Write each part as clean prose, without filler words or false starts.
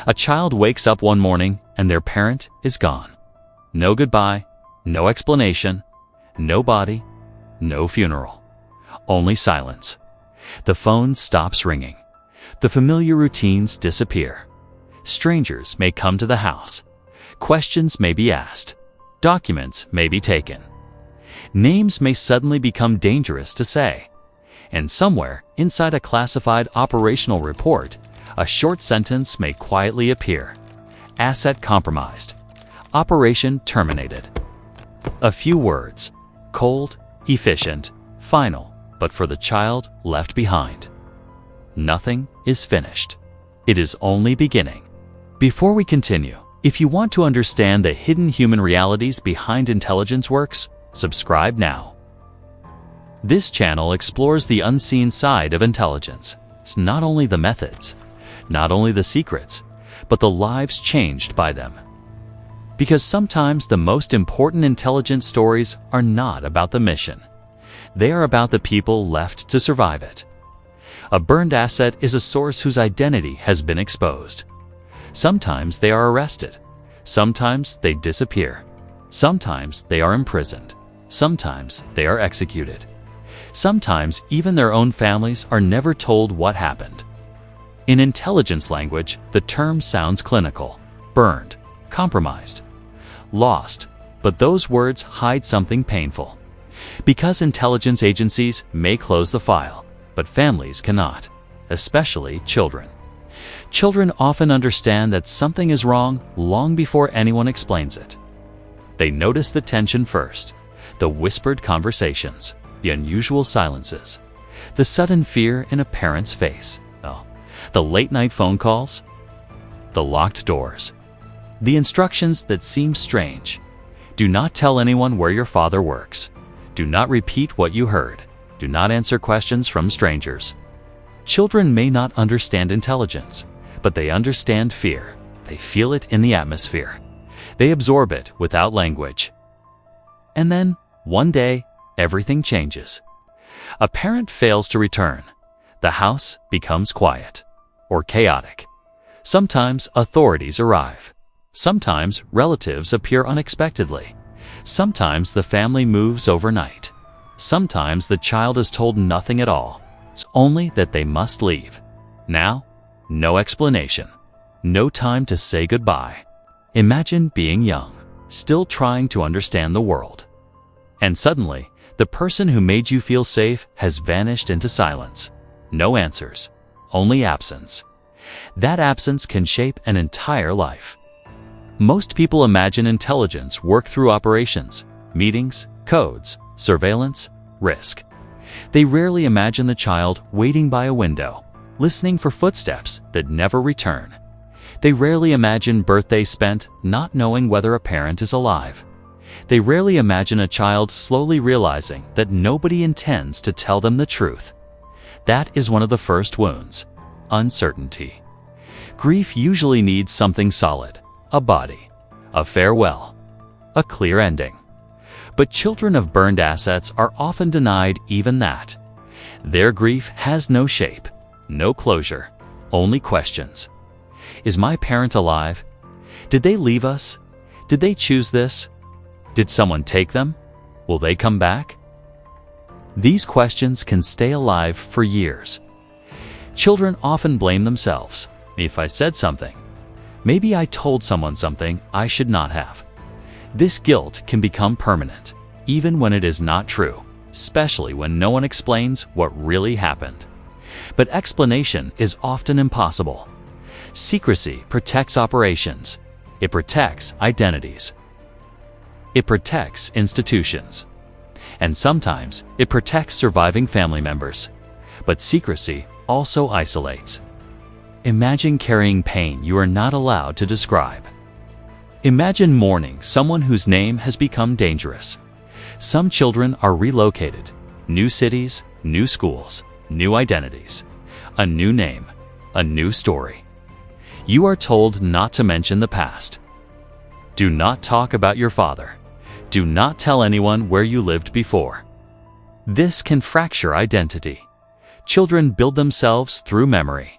A child wakes up one morning and their parent is gone. No goodbye, no explanation, no body, no funeral. Only silence. The phone stops ringing. The familiar routines disappear. Strangers may come to the house. Questions may be asked. Documents may be taken. Names may suddenly become dangerous to say. And somewhere inside a classified operational report, a short sentence may quietly appear. Asset compromised. Operation terminated. A few words. Cold, efficient, final, but for the child left behind. Nothing is finished. It is only beginning. Before we continue, if you want to understand the hidden human realities behind intelligence works, subscribe now. This channel explores the unseen side of intelligence. It's not only the methods, not only the secrets, but the lives changed by them. Because sometimes the most important intelligence stories are not about the mission. They are about the people left to survive it. A burned asset is a source whose identity has been exposed. Sometimes they are arrested. Sometimes they disappear. Sometimes they are imprisoned. Sometimes they are executed. Sometimes even their own families are never told what happened. In intelligence language, the term sounds clinical: burned, compromised, lost, but those words hide something painful. Because intelligence agencies may close the file, but families cannot, especially children. Children often understand that something is wrong long before anyone explains it. They notice the tension first, the whispered conversations, the unusual silences, the sudden fear in a parent's face, the late-night phone calls, the locked doors, the instructions that seem strange. Do not tell anyone where your father works. Do not repeat what you heard. Do not answer questions from strangers. Children may not understand intelligence, but they understand fear. They feel it in the atmosphere. They absorb it without language. And then, one day, everything changes. A parent fails to return. The house becomes quiet or chaotic. Sometimes authorities arrive. Sometimes relatives appear unexpectedly. Sometimes the family moves overnight. Sometimes the child is told nothing at all. It's only that they must leave. Now, no explanation. No time to say goodbye. Imagine being young, still trying to understand the world. And suddenly, the person who made you feel safe has vanished into silence. No answers, only absence. That absence can shape an entire life. Most people imagine intelligence work through operations, meetings, codes, surveillance, risk. They rarely imagine the child waiting by a window, listening for footsteps that never return. They rarely imagine birthdays spent not knowing whether a parent is alive. They rarely imagine a child slowly realizing that nobody intends to tell them the truth. That is one of the first wounds: uncertainty. Grief usually needs something solid: a body, a farewell, a clear ending. But children of burned assets are often denied even that. Their grief has no shape, no closure, only questions. Is my parent alive? Did they leave us? Did they choose this? Did someone take them? Will they come back? These questions can stay alive for years. Children often blame themselves. If I said something, maybe I told someone something I should not have. This guilt can become permanent, even when it is not true, especially when no one explains what really happened. But explanation is often impossible. Secrecy protects operations. It protects identities. It protects institutions. And sometimes it protects surviving family members. But secrecy also isolates. Imagine carrying pain you are not allowed to describe. Imagine mourning someone whose name has become dangerous. Some children are relocated. New cities, new schools, new identities. A new name, a new story. You are told not to mention the past. Do not talk about your father. Do not tell anyone where you lived before. This can fracture identity. Children build themselves through memory,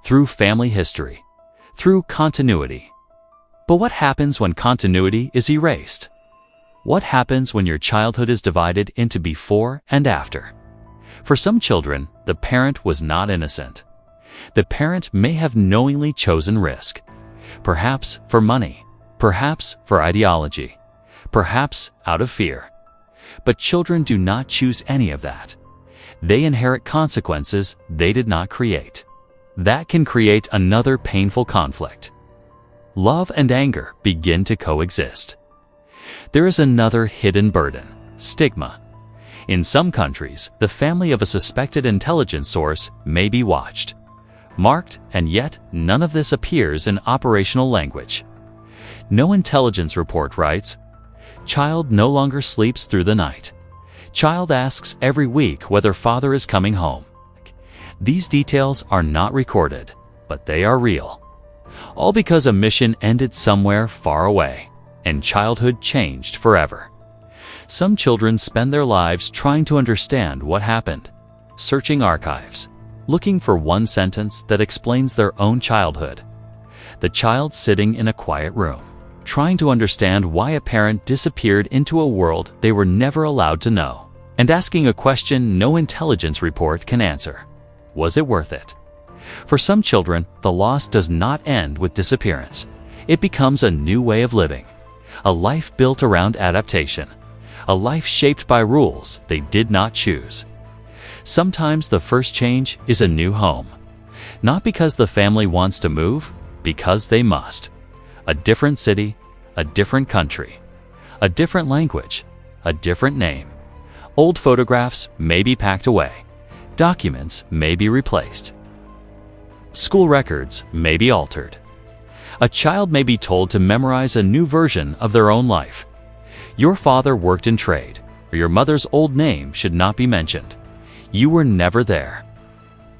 through family history, through continuity. But what happens when continuity is erased? What happens when your childhood is divided into before and after? For some children, the parent was not innocent. The parent may have knowingly chosen risk, perhaps for money, perhaps for ideology, perhaps out of fear. But children do not choose any of that. They inherit consequences they did not create. That can create another painful conflict. Love and anger begin to coexist. There is another hidden burden: stigma. In some countries, the family of a suspected intelligence source may be watched, marked, and yet none of this appears in operational language. No intelligence report writes, "Child no longer sleeps through the night. Child asks every week whether father is coming home." These details are not recorded, but they are real. All because a mission ended somewhere far away, and childhood changed forever. Some children spend their lives trying to understand what happened, searching archives, looking for one sentence that explains their own childhood. The child sitting in a quiet room, trying to understand why a parent disappeared into a world they were never allowed to know, and asking a question no intelligence report can answer. Was it worth it? For some children, the loss does not end with disappearance. It becomes a new way of living, a life built around adaptation, a life shaped by rules they did not choose. Sometimes the first change is a new home, not because the family wants to move, because they must. A different city, a different country, a different language, a different name. Old photographs may be packed away. Documents may be replaced. School records may be altered. A child may be told to memorize a new version of their own life. Your father worked in trade, or your mother's old name should not be mentioned. You were never there.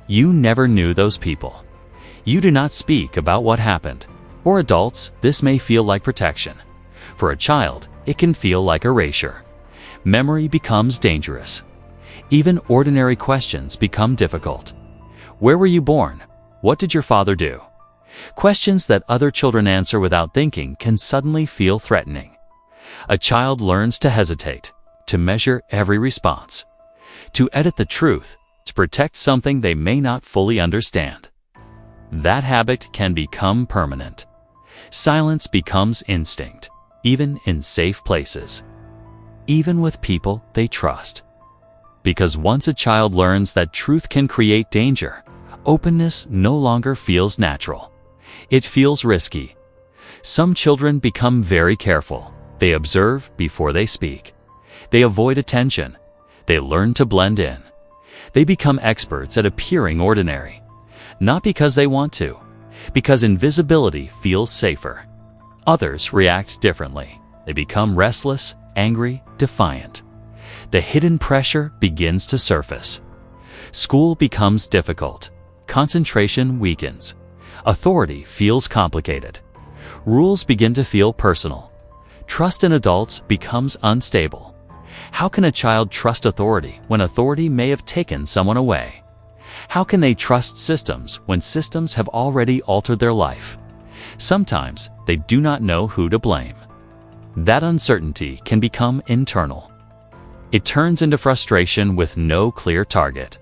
You never knew those people. You do not speak about what happened. For adults, this may feel like protection. For a child, it can feel like erasure. Memory becomes dangerous. Even ordinary questions become difficult. Where were you born? What did your father do? Questions that other children answer without thinking can suddenly feel threatening. A child learns to hesitate, to measure every response, to edit the truth, to protect something they may not fully understand. That habit can become permanent. Silence becomes instinct, even in safe places, even with people they trust. Because once a child learns that truth can create danger, openness no longer feels natural. It feels risky. Some children become very careful. They observe before they speak. They avoid attention. They learn to blend in. They become experts at appearing ordinary. Not because they want to, because invisibility feels safer. Others react differently. They become restless, angry, defiant. The hidden pressure begins to surface. School becomes difficult. Concentration weakens. Authority feels complicated. Rules begin to feel personal. Trust in adults becomes unstable. How can a child trust authority when authority may have taken someone away? How can they trust systems when systems have already altered their life? Sometimes they do not know who to blame. That uncertainty can become internal. It turns into frustration with no clear target.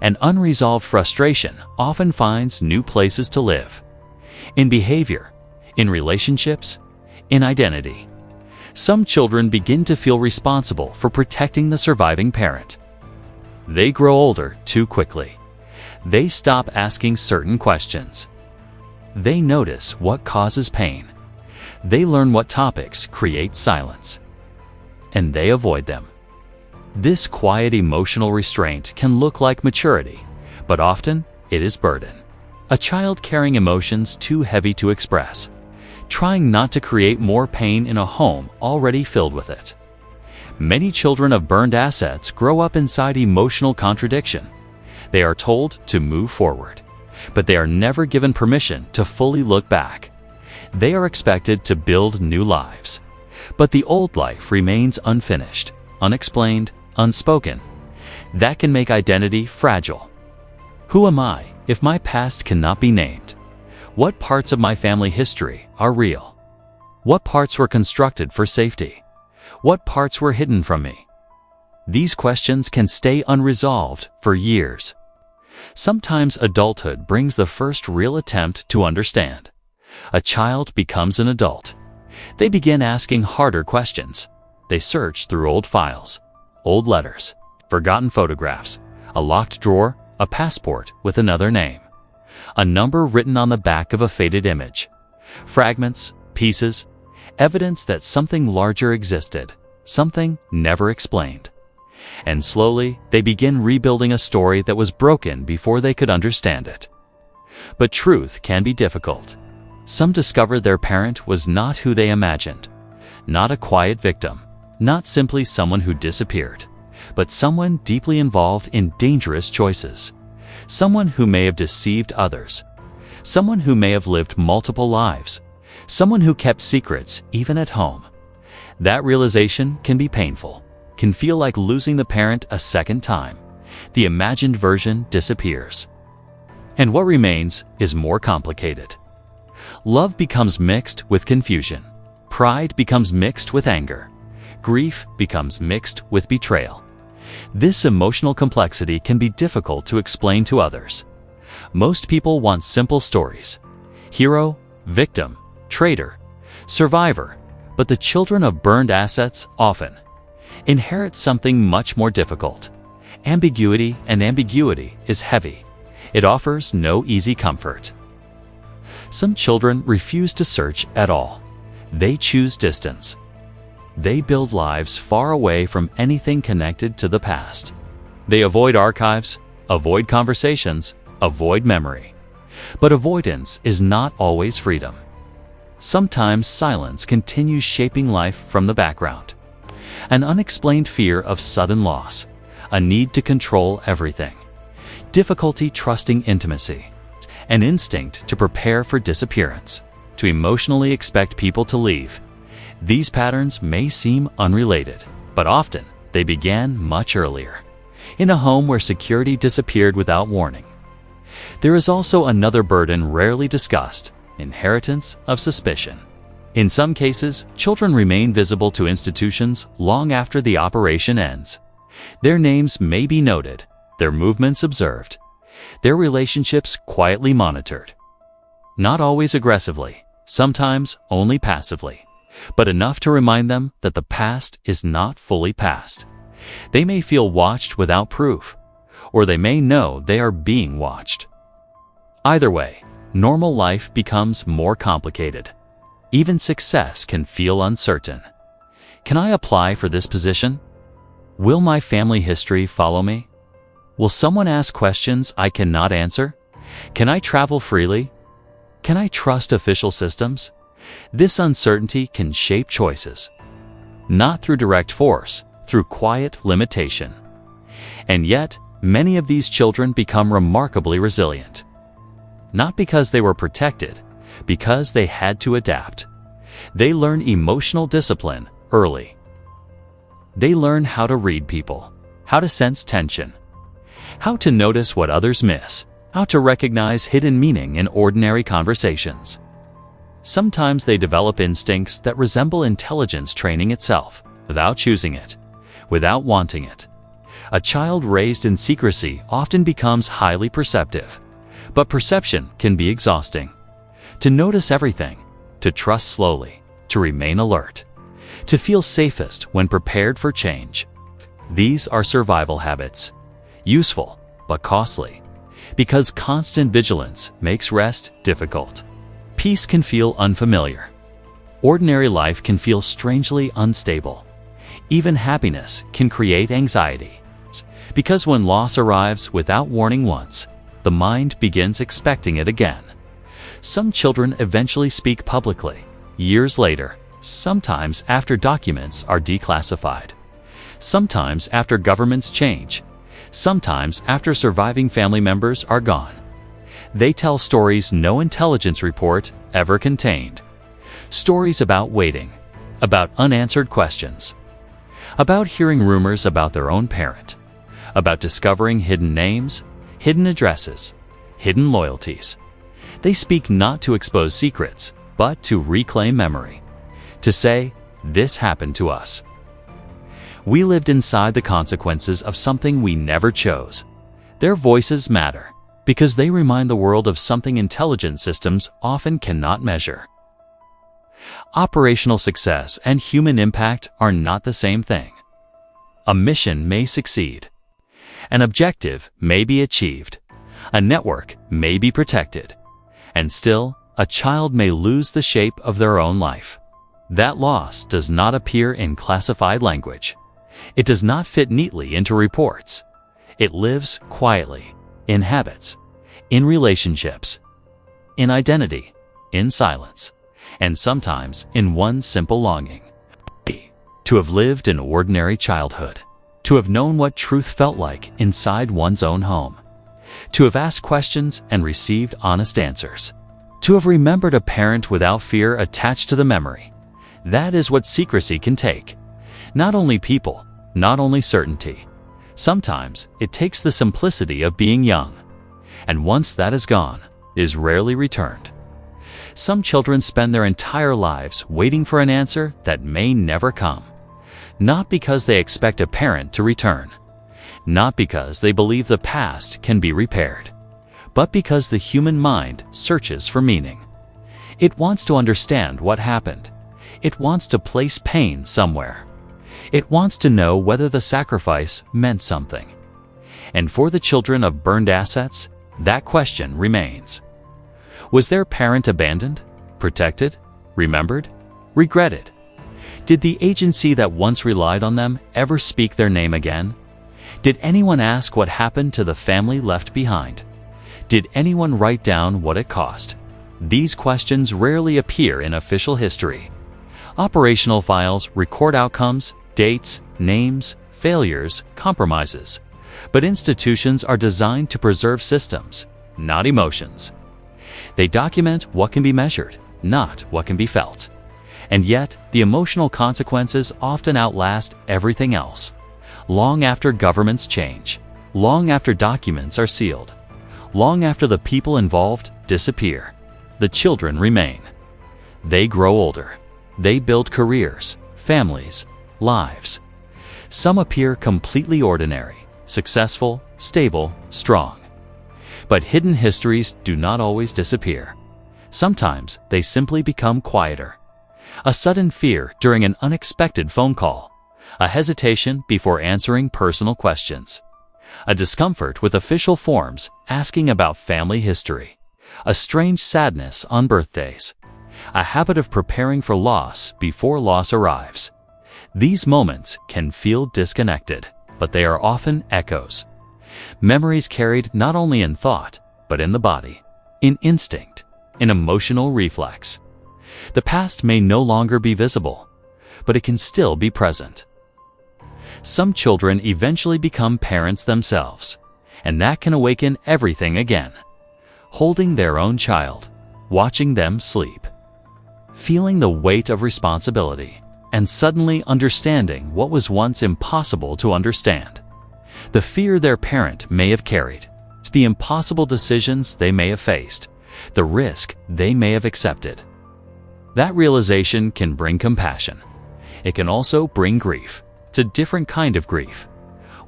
An unresolved frustration often finds new places to live. In behavior, in relationships, in identity. Some children begin to feel responsible for protecting the surviving parent. They grow older too quickly. They stop asking certain questions. They notice what causes pain. They learn what topics create silence. And they avoid them. This quiet emotional restraint can look like maturity, but often it is burden. A child carrying emotions too heavy to express, trying not to create more pain in a home already filled with it. Many children of burned assets grow up inside emotional contradiction. They are told to move forward, but they are never given permission to fully look back. They are expected to build new lives, but the old life remains unfinished, unexplained, unspoken. That can make identity fragile. Who am I if my past cannot be named? What parts of my family history are real? What parts were constructed for safety? What parts were hidden from me? These questions can stay unresolved for years. Sometimes adulthood brings the first real attempt to understand. A child becomes an adult. They begin asking harder questions. They search through old files, old letters, forgotten photographs, a locked drawer, a passport with another name, a number written on the back of a faded image, fragments, pieces, evidence that something larger existed, something never explained. And slowly, they begin rebuilding a story that was broken before they could understand it. But truth can be difficult. Some discover their parent was not who they imagined, not a quiet victim, not simply someone who disappeared, but someone deeply involved in dangerous choices, someone who may have deceived others, someone who may have lived multiple lives, someone who kept secrets even at home. That realization can be painful, can feel like losing the parent a second time. The imagined version disappears. And what remains is more complicated. Love becomes mixed with confusion. Pride becomes mixed with anger. Grief becomes mixed with betrayal. This emotional complexity can be difficult to explain to others. Most people want simple stories: hero, victim, traitor, survivor, but the children of burned assets often inherit something much more difficult. Ambiguity, and ambiguity is heavy. It offers no easy comfort. Some children refuse to search at all. They choose distance. They build lives far away from anything connected to the past. They avoid archives, avoid conversations, avoid memory. But avoidance is not always freedom. Sometimes silence continues shaping life from the background. An unexplained fear of sudden loss, a need to control everything, difficulty trusting intimacy, an instinct to prepare for disappearance, to emotionally expect people to leave. These patterns may seem unrelated, but often they began much earlier, in a home where security disappeared without warning. There is also another burden rarely discussed: inheritance of suspicion. In some cases, children remain visible to institutions long after the operation ends. Their names may be noted, their movements observed, their relationships quietly monitored. Not always aggressively, sometimes only passively, but enough to remind them that the past is not fully past. They may feel watched without proof, or they may know they are being watched. Either way, normal life becomes more complicated. Even success can feel uncertain. Can I apply for this position? Will my family history follow me? Will someone ask questions I cannot answer? Can I travel freely? Can I trust official systems? This uncertainty can shape choices, not through direct force, through quiet limitation. And yet, many of these children become remarkably resilient. Not because they were protected, because they had to adapt. They learn emotional discipline early. They learn how to read people, how to sense tension, how to notice what others miss, how to recognize hidden meaning in ordinary conversations. Sometimes they develop instincts that resemble intelligence training itself, without choosing it, without wanting it. A child raised in secrecy often becomes highly perceptive, but perception can be exhausting. To notice everything, to trust slowly, to remain alert, to feel safest when prepared for change. These are survival habits, useful but costly, because constant vigilance makes rest difficult. Peace can feel unfamiliar. Ordinary life can feel strangely unstable. Even happiness can create anxiety, because when loss arrives without warning once, the mind begins expecting it again. Some children eventually speak publicly, years later, sometimes after documents are declassified, sometimes after governments change, sometimes after surviving family members are gone. They tell stories no intelligence report ever contained. Stories about waiting, about unanswered questions, about hearing rumors about their own parent, about discovering hidden names, hidden addresses, hidden loyalties. They speak not to expose secrets, but to reclaim memory. To say, "This happened to us." We lived inside the consequences of something we never chose. Their voices matter, because they remind the world of something intelligent systems often cannot measure. Operational success and human impact are not the same thing. A mission may succeed. An objective may be achieved. A network may be protected. And still, a child may lose the shape of their own life. That loss does not appear in classified language. It does not fit neatly into reports. It lives quietly, in habits, in relationships, in identity, in silence, and sometimes in one simple longing: to have lived an ordinary childhood, to have known what truth felt like inside one's own home, to have asked questions and received honest answers, to have remembered a parent without fear attached to the memory. That is what secrecy can take. Not only people, not only certainty. Sometimes it takes the simplicity of being young, and once that is gone, is rarely returned. Some children spend their entire lives waiting for an answer that may never come. Not because they expect a parent to return, not because they believe the past can be repaired, but because the human mind searches for meaning. It wants to understand what happened. It wants to place pain somewhere. It wants to know whether the sacrifice meant something. And for the children of burned assets, that question remains. Was their parent abandoned, protected, remembered, regretted? Did the agency that once relied on them ever speak their name again? Did anyone ask what happened to the family left behind? Did anyone write down what it cost? These questions rarely appear in official history. Operational files record outcomes, dates, names, failures, compromises. But institutions are designed to preserve systems, not emotions. They document what can be measured, not what can be felt. And yet, the emotional consequences often outlast everything else. Long after governments change, long after documents are sealed, long after the people involved disappear, the children remain. They grow older. They build careers, families, lives. Some appear completely ordinary, successful, stable, strong. But hidden histories do not always disappear. Sometimes they simply become quieter. A sudden fear during an unexpected phone call, a hesitation before answering personal questions, a discomfort with official forms asking about family history, a strange sadness on birthdays, a habit of preparing for loss before loss arrives. These moments can feel disconnected, but they are often echoes. Memories carried not only in thought, but in the body, in instinct, in emotional reflex. The past may no longer be visible, but it can still be present. Some children eventually become parents themselves, and that can awaken everything again. Holding their own child, watching them sleep, feeling the weight of responsibility, and suddenly understanding what was once impossible to understand. The fear their parent may have carried, the impossible decisions they may have faced, the risk they may have accepted. That realization can bring compassion. It can also bring grief. It's a different kind of grief,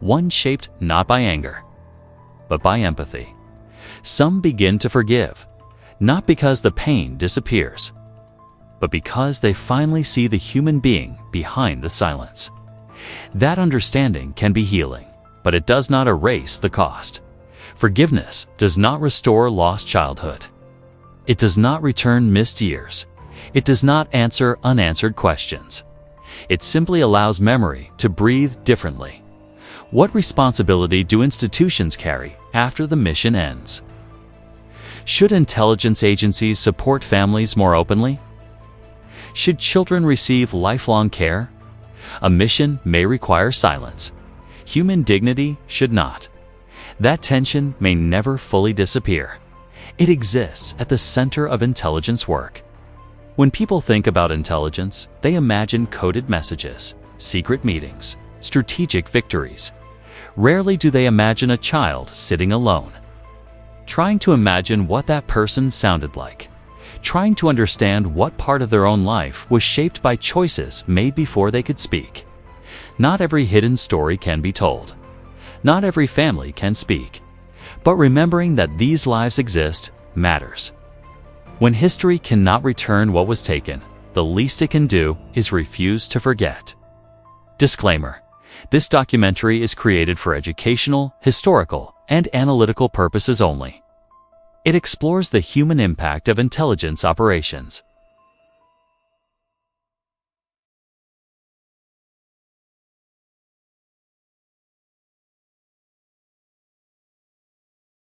one shaped not by anger, but by empathy. Some begin to forgive, not because the pain disappears, but because they finally see the human being behind the silence. That understanding can be healing, but it does not erase the cost. Forgiveness does not restore lost childhood. It does not return missed years. It does not answer unanswered questions. It simply allows memory to breathe differently. What responsibility do institutions carry after the mission ends? Should intelligence agencies support families more openly? Should children receive lifelong care? A mission may require silence. Human dignity should not. That tension may never fully disappear. It exists at the center of intelligence work. When people think about intelligence, they imagine coded messages, secret meetings, strategic victories. Rarely do they imagine a child sitting alone. trying to imagine what that person sounded like, trying to understand what part of their own life was shaped by choices made before they could speak. Not every hidden story can be told. Not every family can speak. But remembering that these lives exist matters. When history cannot return what was taken, the least it can do is refuse to forget. Disclaimer: this documentary is created for educational, historical, and analytical purposes only. It explores the human impact of intelligence operations,